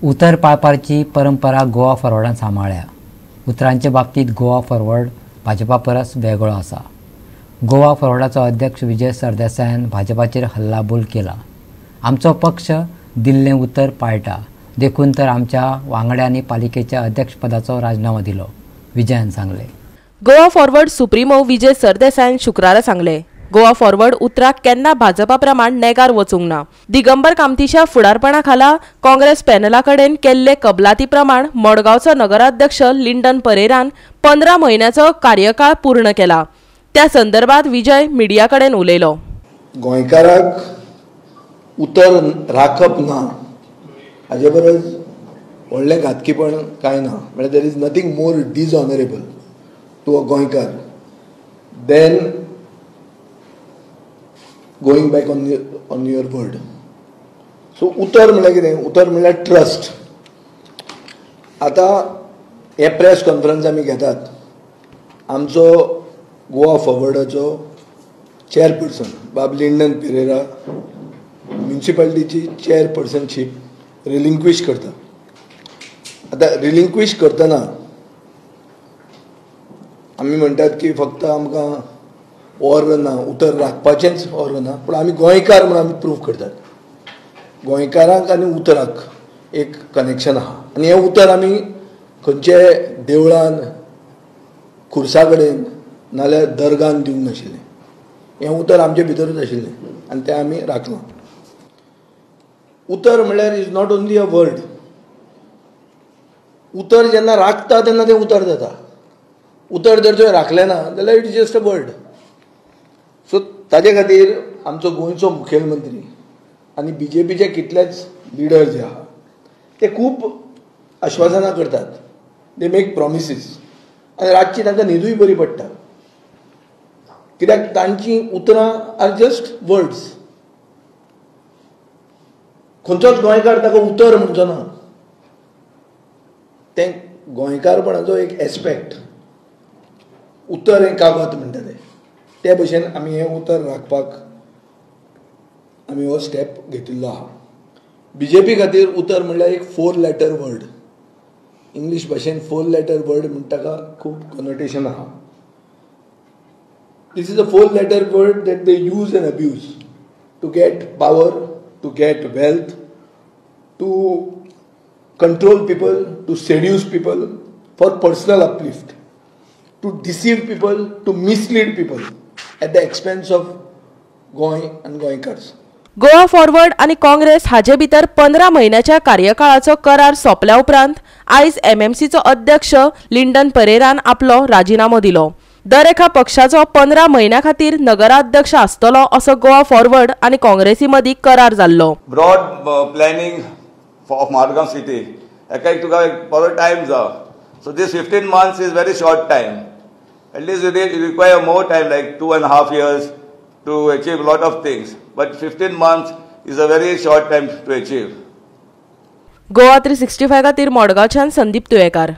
उतर पाळपाची परंपरा गोवा फॉरवर्डान सांबाळ्ळ्या. उतरांचे बाबतींत गोवा फॉरवर्ड भाजपा परस वेगळो आसा. गोवा फॉरवर्डाचो अध्यक्ष विजय सरदेसायान भाजपाचेर हल्लाबोल केला. आमचो पक्ष दिल्लें उतर पाळटा, देखून तर आमच्या वांगड्यांनी पालिकेच्या अध्यक्षपदाचो राजीनामो दिलो, विजयान सांगले. गोवा फॉरवर्ड सुप्रीमो विजय सरदेसायान शुक्रारा सांगले, गोवा फॉरवर्ड उतराक केन्ना भाजपा प्रमाण नेगार वचूंक ना. दिगंबर कामतीच्या फुडारपणा खाला काँग्रेस पॅनला कडेन केल्ले कबलाती प्रमाण मडगांवचो नगराध्यक्ष लिंडन परेरान 15 म्हयन्याचो कार्यकाळ पूर्ण केला. त्या संदर्भात विजय मिडिया कडेन उलयलो. गोंयकाराक उतर राखप ना हाजे परस व्हडलें घातकीपण कांय ना. म्हळ्यार there is nothing more dishonourable to a गोंयकार than going back on your word. So उतर म्हळ्यार कितें? उतर म्हळ्यार ट्रस्ट. आतां हे प्रेस कॉन्फरन्स आमी घेतात, आमचो गोवा फॉरवर्डाचो चेअरपर्सन बाब लिंडन पेरेरा म्युनिसिपालिटीची चेअरपर्सनशीप रिलिंक्विश करता. आतां रिलिंक्विश करतना आमी म्हणटात की फक्त आमकां ऑर्डर ना, उतर राखपाचेंच ऑर्डर ना, पूण आमी गोंयकार म्हणून आमी प्रूव करतात. गोंयकारांक आनी उतराक एक कनेक्शन आहा आनी हें उतर आमी खंयचे देवळान, खुर्सा कडेन नाल्यार दर्गान दिवंक नाशिल्लें. हें उतर आमचे भितरूच आशिल्लें आनी तें आमी राखलां. उतर म्हळ्यार is not only a word. उतर जेन्ना राखता तेन्ना तें उतर जाता. उतर जर तुवें राखलें ना जाल्यार it is just a word. So ताजे खातीर आमचो गोंयचो मुखेलमंत्री आनी BJPचे कितलेच लिडर जे आहा ते खूब आश्वासनां करतात. दे मेक प्रॉमिसीस आनी रातची तांकां न्हिदूय बरी पडटा, कित्याक तांची उतरां आर जस्ट वर्ड्स. खंयचोच गोंयकार ताका उतर म्हणचो ना. तें गोंयकारपणाचो एक एस्पेक्ट. उतर हें कागद म्हणटा ते भशेन आमी हें उतर राखपाक आमी हो स्टेप घेतिल्लो आहा. BJP खातीर उतर म्हणल्यार एक 4 लेटर वर्ड. इंग्लीश भाशेन 4 लेटर वर्ड म्हणटा ताका खूब कनोटेशन आहा. This is a 4 letter word that they use and abuse to get power, to get wealth, to control people, to seduce people for personal uplift, to deceive people, to mislead people at the expense of Goy and Goinkars. Goa forward आणि काँग्रेस हाजे भितर 15 म्हयन्याच्या कार्यकाळाचो करार सोंपल्या उपरांत आयज MMCचो अध्यक्ष Lyndon परेरान आपलो राजीनामो दिलो. दर एका पक्षाचो 15 म्हयन्या खातीर नगराध्यक्ष आसतलो असो गोवा फॉरवर्ड आणि काँग्रेसी मदीं करार जाल्लो. Broad planning of Margao city हेका एक तुका बरो टायम जाय. So this 15 months is very short time. At least you require more time, like 2.5 years, to achieve a lot of things. But 15 months is a very short time to achieve. Goa 365 खातीर मडगांवच्यान संदीप तुयेकार.